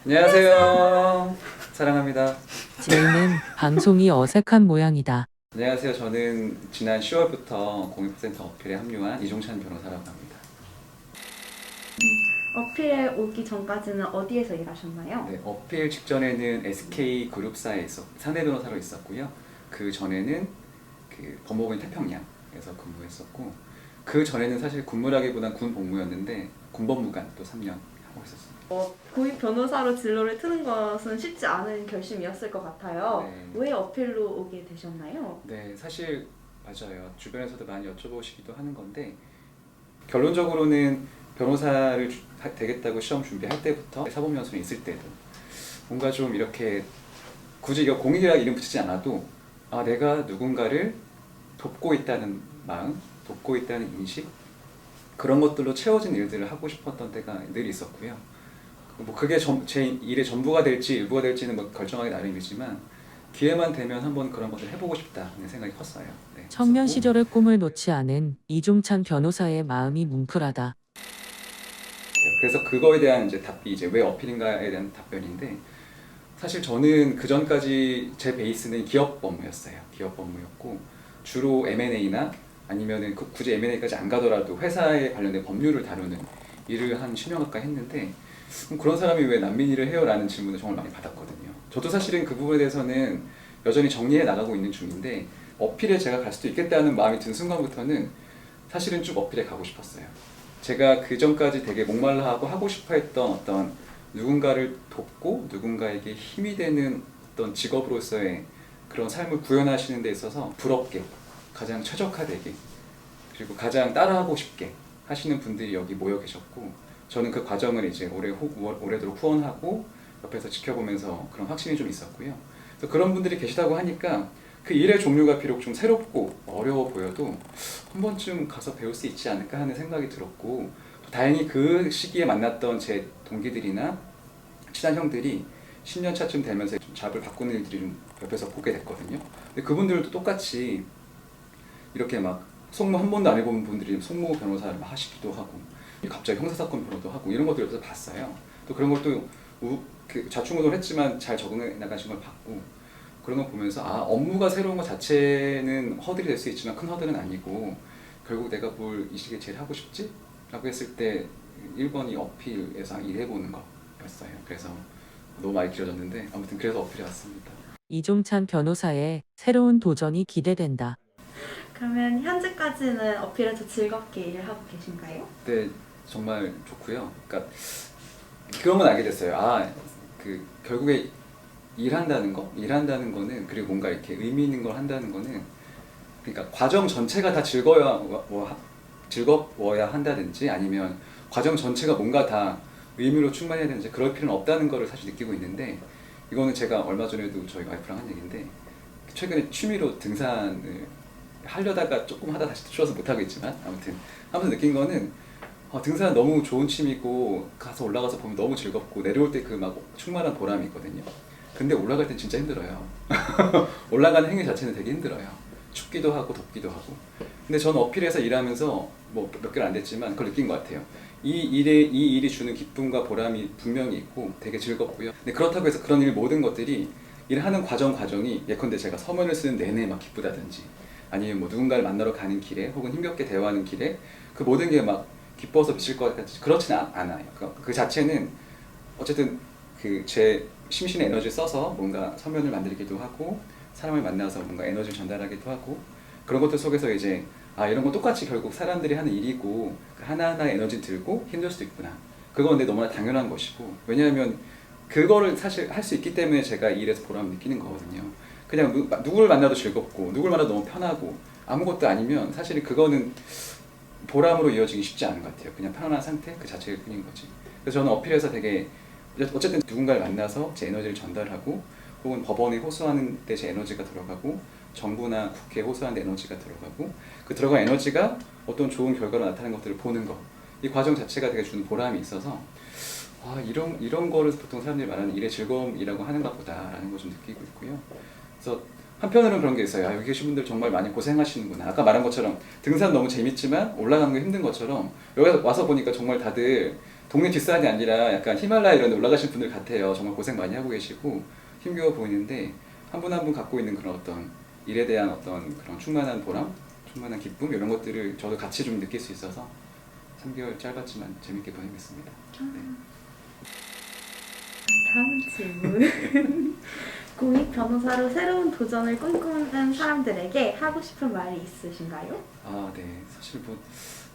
안녕하세요. 사랑합니다. 제이는 방송이 어색한 모양이다. 안녕하세요. 저는 지난 10월부터 공익센터 어필에 합류한 이종찬 변호사라고 합니다. 어필에 오기 전까지는 어디에서 일하셨나요? 네, 어필 직전에는 SK 그룹사에 사내 변호사로 있었고요. 그 전에는 그 법무부인 태평양에서 근무했었고, 그 전에는 사실 군무라기보단 군 복무였는데 군법무관 또 3년 하고 있었습니다. 고위 변호사로 진로를 트는 것은 쉽지 않은 결심이었을 것 같아요. 네. 왜 어필로 오게 되셨나요? 네, 사실 맞아요. 주변에서도 많이 여쭤보시기도 하는 건데, 결론적으로는 변호사를 되겠다고 시험 준비할 때부터 사법연수에 있을 때도 뭔가 좀 이렇게 굳이 이거 공익이라 이름 붙이지 않아도 내가 누군가를 돕고 있다는 마음, 돕고 있다는 인식, 그런 것들로 채워진 일들을 하고 싶었던 때가 늘 있었고요. 뭐 그게 제 일의 전부가 될지 일부가 될지는 뭐 결정하기 나름이지만 기회만 되면 한번 그런 것을 해보고 싶다는 생각이 컸어요. 네, 청년 했었고. 시절의 꿈을 놓지 않은 이종찬 변호사의 마음이 뭉클하다. 그래서 그거에 대한 이제 답이 이제 왜 어필인가에 대한 답변인데, 사실 저는 그 전까지 제 베이스는 기업 법무였어요. 기업 법무였고 주로 M&A나 아니면은 굳이 M&A까지 안 가더라도 회사에 관련된 법률을 다루는 일을 한 10년 가까이 했는데, 그런 사람이 왜 난민일을 해요? 라는 질문을 정말 많이 받았거든요. 저도 사실은 그 부분에 대해서는 여전히 정리해 나가고 있는 중인데, 어필에 제가 갈 수도 있겠다는 마음이 든 순간부터는 사실은 쭉 어필에 가고 싶었어요. 제가 그 전까지 되게 목말라하고 하고 싶어 했던 어떤 누군가를 돕고 누군가에게 힘이 되는 어떤 직업으로서의 그런 삶을 구현하시는 데 있어서 부럽게, 가장 최적화되게, 그리고 가장 따라하고 싶게 하시는 분들이 여기 모여 계셨고, 저는 그 과정을 이제 오래도록 후원하고 옆에서 지켜보면서 그런 확신이 좀 있었고요. 그래서 그런 분들이 계시다고 하니까 그 일의 종류가 비록 좀 새롭고 어려워 보여도 한 번쯤 가서 배울 수 있지 않을까 하는 생각이 들었고, 또 다행히 그 시기에 만났던 제 동기들이나 친한 형들이 10년 차쯤 되면서 좀 잡을 바꾸는 일들이 좀 옆에서 보게 됐거든요. 근데 그분들도 똑같이 이렇게 막 송무 한 번도 안 해본 분들이 송무 변호사를 막 하시기도 하고, 갑자기 형사사건 변호도 하고 이런 것들을 옆에서 봤어요. 또 그런 것도 좌충우돌했지만 잘 적응해 나가신 걸 봤고, 그런 거 보면서 업무가 새로운 것 자체는 허들이 될 수 있지만 큰 허들은 아니고, 결국 내가 뭘 이 시기에 제일 하고 싶지? 라고 했을 때 1번이 어필에서 일해보는 거였어요. 그래서 너무 많이 길어졌는데 아무튼 그래서 어필해 왔습니다. 이종찬 변호사의 새로운 도전이 기대된다. 그러면 현재까지는 어필에서 즐겁게 일을 하고 계신가요? 네, 정말 좋고요. 그러니까 그런 건 알게 됐어요. 결국에 일한다는 거는, 그리고 뭔가 이렇게 의미 있는 걸 한다는 거는, 그러니까 과정 전체가 다 즐거워야 한다든지, 아니면 과정 전체가 뭔가 다 의미로 충만해야 되는지 그럴 필요는 없다는 거를 사실 느끼고 있는데, 이거는 제가 얼마 전에도 저희 와이프랑 한 얘기인데, 최근에 취미로 등산을 하려다가 조금 하다 다시 추워서 못하고 있지만 아무튼 하면서 느낀 거는, 등산 너무 좋은 취미고 가서 올라가서 보면 너무 즐겁고 내려올 때 그 막 충만한 보람이 있거든요. 근데 올라갈 땐 진짜 힘들어요. 올라가는 행위 자체는 되게 힘들어요. 춥기도 하고 덥기도 하고. 근데 저는 어필에서 일하면서 뭐 몇 개월 안 됐지만 그걸 느낀 것 같아요. 이 일이 주는 기쁨과 보람이 분명히 있고 되게 즐겁고요. 근데 그렇다고 해서 그런 모든 것들이 일하는 과정이, 예컨대 제가 서면을 쓰는 내내 막 기쁘다든지, 아니면 뭐 누군가를 만나러 가는 길에 혹은 힘겹게 대화하는 길에 그 모든 게 막 기뻐서 미칠 것 같지, 그렇지는 않아요. 그 자체는 어쨌든 그 제 심신의 에너지를 써서 뭔가 서면을 만들기도 하고 사람을 만나서 뭔가 에너지를 전달하기도 하고, 그런 것들 속에서 이제 이런 건 똑같이 결국 사람들이 하는 일이고 그 하나하나의 에너지 들고 힘들 수도 있구나. 그건 근데 너무나 당연한 것이고, 왜냐하면 그거를 사실 할 수 있기 때문에 제가 이 일에서 보람을 느끼는 거거든요. 그냥 누구를 만나도 즐겁고 누구를 만나도 너무 편하고 아무것도 아니면 사실 그거는 보람으로 이어지기 쉽지 않은 것 같아요. 그냥 편안한 상태 그 자체일 뿐인 거지. 그래서 저는 어필에서 되게 어쨌든 누군가를 만나서 제 에너지를 전달하고, 혹은 법원에 호소하는 데 제 에너지가 들어가고, 정부나 국회에 호소하는 데 에너지가 들어가고, 그 들어간 에너지가 어떤 좋은 결과로 나타나는 것들을 보는 거, 이 과정 자체가 되게 주는 보람이 있어서 이런 거를 보통 사람들이 말하는 일의 즐거움이라고 하는가 보다라는 걸 좀 느끼고 있고요. 그래서 한편으로는 그런 게 있어요. 여기 계신 분들 정말 많이 고생하시는구나. 아까 말한 것처럼 등산 너무 재밌지만 올라가는 게 힘든 것처럼 여기 와서 보니까 정말 다들 동네 뒷산이 아니라 약간 히말라야 이런 데 올라가신 분들 같아요. 정말 고생 많이 하고 계시고 힘겨워 보이는데 한 분 한 분 갖고 있는 그런 어떤 일에 대한 어떤 그런 충만한 보람, 충만한 기쁨 이런 것들을 저도 같이 좀 느낄 수 있어서 3개월 짧았지만 재밌게 보내겠습니다. 네. 다음 질문. 공익 변호사로 새로운 도전을 꿈꾸는 사람들에게 하고 싶은 말이 있으신가요? 아, 네. 사실 뭐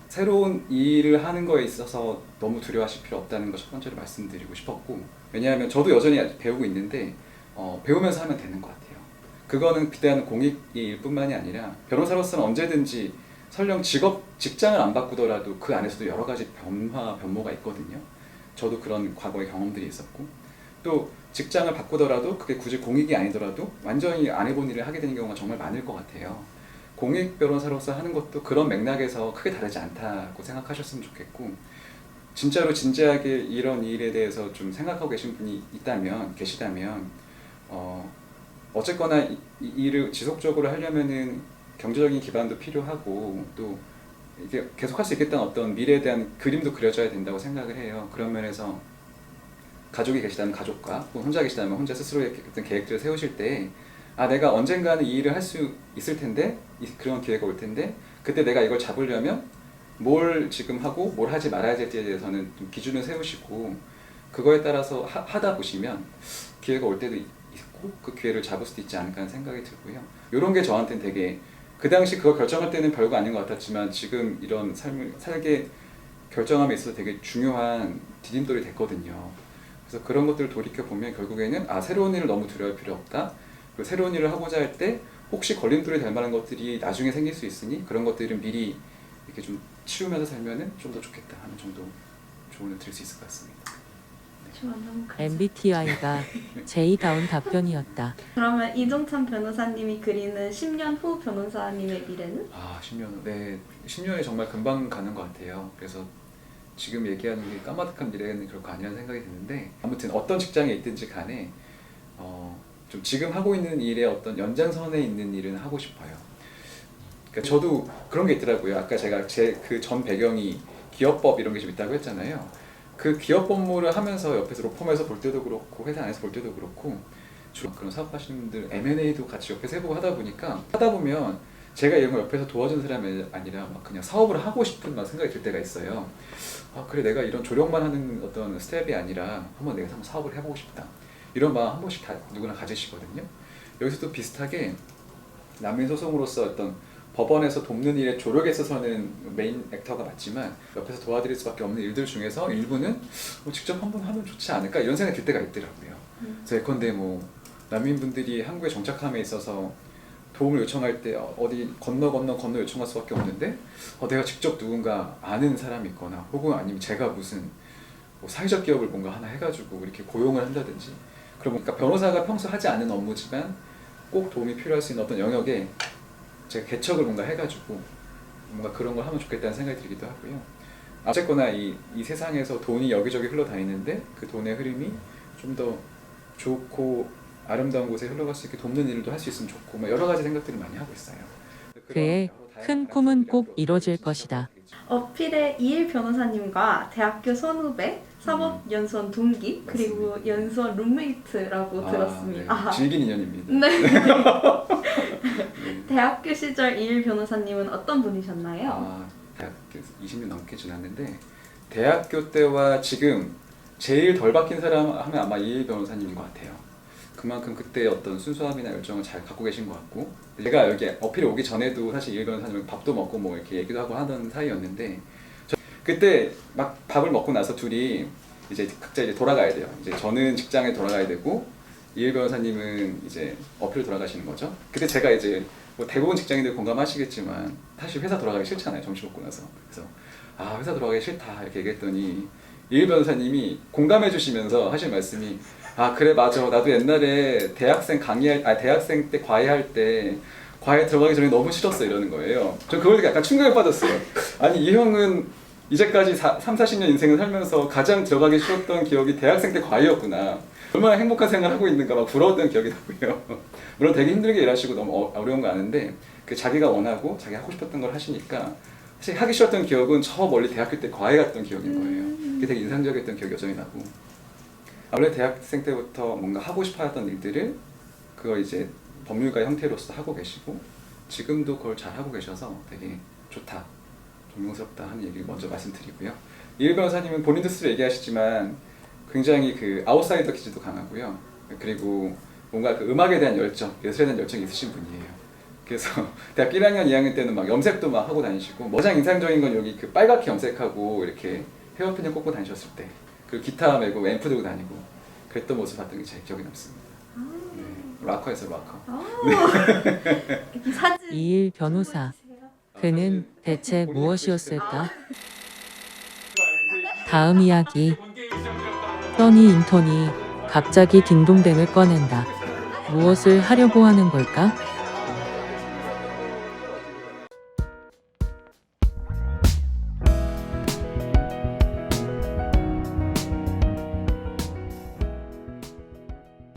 새로운 일을 하는 거에 있어서 너무 두려워하실 필요 없다는 거 첫 번째로 말씀드리고 싶었고, 왜냐하면 저도 여전히 아직 배우고 있는데 배우면서 하면 되는 것 같아요. 그거는 비단 공익일 뿐만이 아니라 변호사로서는 언제든지 설령 직장을 안 바꾸더라도 그 안에서도 여러 가지 변모가 있거든요. 저도 그런 과거의 경험들이 있었고, 또 직장을 바꾸더라도 그게 굳이 공익이 아니더라도 완전히 안 해본 일을 하게 되는 경우가 정말 많을 것 같아요. 공익 변호사로서 하는 것도 그런 맥락에서 크게 다르지 않다고 생각하셨으면 좋겠고, 진짜로 진지하게 이런 일에 대해서 좀 생각하고 계신 분이 계시다면 어쨌거나 이 일을 지속적으로 하려면은 경제적인 기반도 필요하고 또 이게 계속 할 수 있겠다는 어떤 미래에 대한 그림도 그려져야 된다고 생각을 해요. 그런 면에서 가족이 계시다면 가족과 혹은 혼자 계시다면 혼자 스스로의 어떤 계획들을 세우실 때 내가 언젠가는 이 일을 할 수 있을 텐데 그런 기회가 올 텐데 그때 내가 이걸 잡으려면 뭘 지금 하고 뭘 하지 말아야 될지에 대해서는 좀 기준을 세우시고 그거에 따라서 하다 보시면 기회가 올 때도 있고 그 기회를 잡을 수도 있지 않을까 하는 생각이 들고요. 이런 게 저한테는 되게 그 당시 그거 결정할 때는 별거 아닌 것 같았지만 지금 이런 삶을 살게 결정함에 있어서 되게 중요한 디딤돌이 됐거든요. 그래서 그런 것들을 돌이켜보면 결국에는 새로운 일을 너무 두려워할 필요 없다. 그리고 새로운 일을 하고자 할 때 혹시 걸림돌이 될 만한 것들이 나중에 생길 수 있으니 그런 것들은 미리 이렇게 좀 치우면서 살면은 좀 더 좋겠다 하는 정도 조언을 드릴 수 있을 것 같습니다. MBTI가 제이다운 답변이었다. 그러면 이종찬 변호사님이 그리는 10년 후 변호사님의 미래는? 10년 후. 네, 10년이 정말 금방 가는 것 같아요. 그래서 지금 얘기하는 게 까마득한 미래는 결코 아니라는 생각이 드는데 아무튼 어떤 직장에 있든지 간에 좀 지금 하고 있는 일의 어떤 연장선에 있는 일은 하고 싶어요. 그러니까 저도 그런 게 있더라고요. 아까 제가 제 그 전 배경이 기업법 이런 게 좀 있다고 했잖아요. 그 기업 업무를 하면서 옆에서 로펌에서 볼 때도 그렇고 회사 안에서 볼 때도 그렇고 주로 그런 사업하시는 분들 M&A도 같이 옆에서 해보고 하다 보면 제가 이런 걸 옆에서 도와주는 사람이 아니라 막 그냥 사업을 하고 싶은 막 생각이 들 때가 있어요. 그래 내가 이런 조력만 하는 어떤 스텝이 아니라 내가 한번 사업을 해보고 싶다. 이런 마음 한 번씩 다 누구나 가지시거든요. 여기서도 비슷하게 난민소송으로서 어떤 법원에서 돕는 일에 조력에 있어서는 메인 액터가 맞지만 옆에서 도와드릴 수밖에 없는 일들 중에서 일부는 직접 한번 하면 좋지 않을까 이런 생각이 들 때가 있더라고요. 그래서 예컨대 난민분들이 한국에 정착함에 있어서 도움을 요청할 때 어디 건너 요청할 수밖에 없는데 내가 직접 누군가 아는 사람이 있거나 혹은 아니면 제가 무슨 사회적 기업을 뭔가 하나 해가지고 이렇게 고용을 한다든지 그러니까 변호사가 평소 하지 않는 업무지만 꼭 도움이 필요할 수 있는 어떤 영역에 제가 개척을 뭔가 해가지고 뭔가 그런 걸 하면 좋겠다는 생각이 들기도 하고요. 어쨌거나 이 세상에서 돈이 여기저기 흘러다니는데 그 돈의 흐름이 좀 더 좋고 아름다운 곳에 흘러갈 수 있게 돕는 일도 할 수 있으면 좋고 여러 가지 생각들을 많이 하고 있어요. 그의 큰 꿈은 꼭 이뤄질 것이다. 어필의 이일 변호사님과 대학교 선후배, 사법연수원 동기, 그리고 연수원 룸메이트라고 들었습니다. 네. 질긴 인연입니다. 네. 네. 대학교 시절 이일 변호사님은 어떤 분이셨나요? 대학교 20년 넘게 지났는데 대학교 때와 지금 제일 덜 바뀐 사람 하면 아마 이일 변호사님인 것 같아요. 그만큼 그때 어떤 순수함이나 열정을 잘 갖고 계신 것 같고 제가 여기 어필에 오기 전에도 사실 이일 변호사님은 밥도 먹고 이렇게 얘기도 하고 하던 사이였는데 그때 막 밥을 먹고 나서 둘이 이제 각자 돌아가야 돼요. 이제 저는 직장에 돌아가야 되고 이일 변호사님은 이제 어필을 돌아가시는 거죠. 그때 제가 이제 대부분 직장인들 공감하시겠지만 사실 회사 돌아가기 싫잖아요. 점심 먹고 나서. 그래서 회사 돌아가기 싫다 이렇게 얘기했더니 이일 변호사님이 공감해 주시면서 하신 말씀이 그래 맞아 나도 옛날에 대학생 때 과외할 때 과외 들어가기 전에 너무 싫었어 이러는 거예요. 저 그걸 약간 충격에 빠졌어요. 아니 이 형은 이제까지 30-40년 인생을 살면서 가장 들어가기 싫었던 기억이 대학생 때 과외였구나. 얼마나 행복한 생활을 하고 있는가 막 부러웠던 기억이 나고요. 물론 되게 힘들게 일하시고 너무 어려운 거 아는데 자기가 원하고 자기 하고 싶었던 걸 하시니까 사실 하기 싫었던 기억은 저 멀리 대학교 때 과외 갔던 기억인 거예요. 그게 되게 인상적이었던 기억이 여전히 나고, 원래 대학생 때부터 뭔가 하고 싶어 했던 일들을 그걸 이제 법률가의 형태로서 하고 계시고 지금도 그걸 잘 하고 계셔서 되게 좋다, 존경스럽다 하는 얘기를 먼저 말씀드리고요. 이일 변호사님은 본인도 스스로 얘기하시지만 굉장히 그 아웃사이더 기질도 강하고요. 그리고 뭔가 그 음악에 대한 열정, 예술에 대한 열정이 있으신 분이에요. 그래서 대학 1학년, 2학년 때는 막 염색도 막 하고 다니시고, 가장 인상적인 건 여기 그 빨갛게 염색하고 이렇게 헤어핀을 꽂고 다니셨을 때, 그리고 기타 메고 앰프 들고 다니고 그랬던 모습 봤던 게 제일 기억에 남습니다. 네, 락커에서 락커. 이 사진 이일 변호사. 그는 대체 무엇이었을까? 다음 이야기. 써니 인턴이 갑자기 딩동댕을 꺼낸다. 무엇을 하려고 하는 걸까?